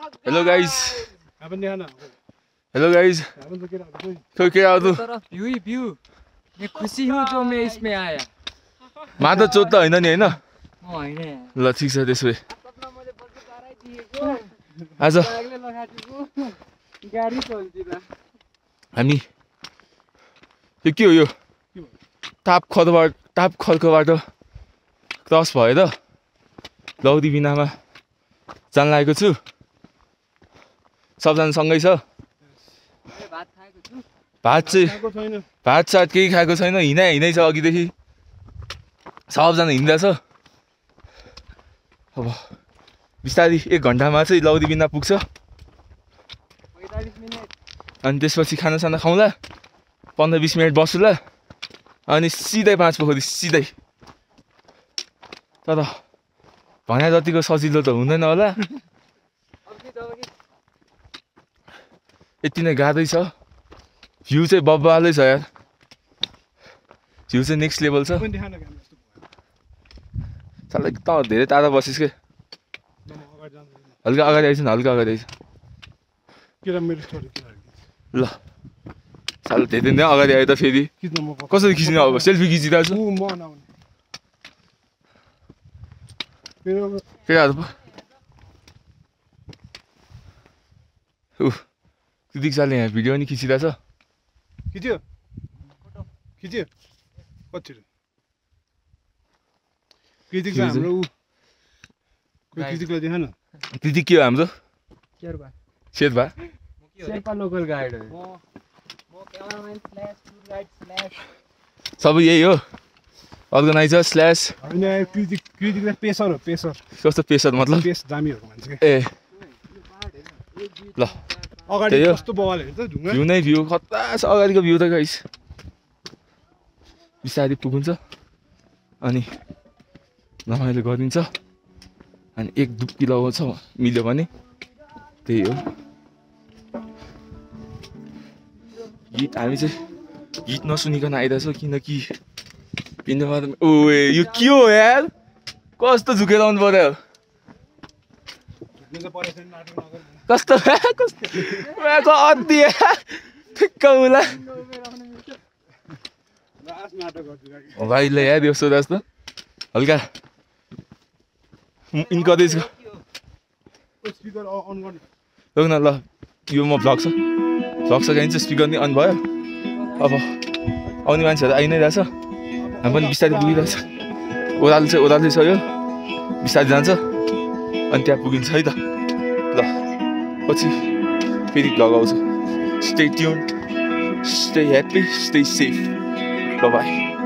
Hello guys. Hello guys. तो क्या हो तू? व्यू मैं खुशी हूँ जो मैं इसमें आया। माता चोट त हैन नि हैन? हैन। ल ठीक छ त्यसो भए। आज गाडी चल्दिला। हामी के हो यो? ताप खल्कोबाट क्रस भएर लौदी बिनामा जान लागेको छु। सबजना सँगै छ? भात सात केही खाएको छैन, हिँडै छ अघिदेखि। सबजना हिँड्दैछ। अब बिस्तारै 1 घन्टामा चाहिँ लौदी बिना पुग्छ। अनि त्यसपछि खानासाना खाउँला, 15-20 मिनट बस्छुला, अनि सिधै 5 पोखरी सिधै। तर भने जतिको सजिलो त हुँदैन होला। यति नै गाह्रै छ। भ्यू चाहिँ बब्बालै छ यार। भ्यू चाहिँ नेक्स्ट लेभल छ। साला त धेरै टाढा बसिस् के? हल्का अगाडि आइछ न, हल्का अगाडि आइछ। ल साला धेरै नै अगाडि आयो त फेरि। कसरी खिच्ने अब? सेल्फी खिचिरहेको छु। के गर्नु? कृतिक सालले यहाँ भिडियो पनि खिचिरहेछ। खिच्यो कति कृतिक हाम्रो कृतिकलाई देखा न। कृतिक के हो हाम्रो? शेर्पा शेर्पा लोकल गाइड हो। सबै यही हो, अर्गनाइजर स्ल्यास। कृतिकलाई पेसर हो, पेसर। कस्तो पेसर मतलब? पेस दामीहरूको मान्छे के। ए ल अगाडि कस्तो बवाल हेर्छ ढुङ्गा। भ्यू नै भ्यू खतरा छ अगाडिको भ्यू त गाइस। बिस्तारै पुगिन्छ अनि रमाइलो गरिन्छ। अनि 1 डुब्की लगाउँछ मिल्यो भने। त्यही हो। गीत हामी चाहिँ गीत नसुनिकन आइरहेछौँ किनकि ओए यो के हो यार? कस्तो झुकेर आउनु पर्यो? कस्तो अति ठिक्क होला भाइले याद यो सोधा जस्तो हल्का इन्करेज न। ल यो म भ्लग सकिन्छ, स्पिकर नि अन भयो। अब आउने मान्छेहरू आइ नै रहेछ। हामी पनि बिस्तारै पुगिरहेछ। ओह्रालो चाहिँ छ यो, बिस्तारै जान्छ अनि त्यहाँ पुगिन्छ है त। ल पछि फेरि भ्लग आउँछ। Stay tune, stay happy, stay safe. By.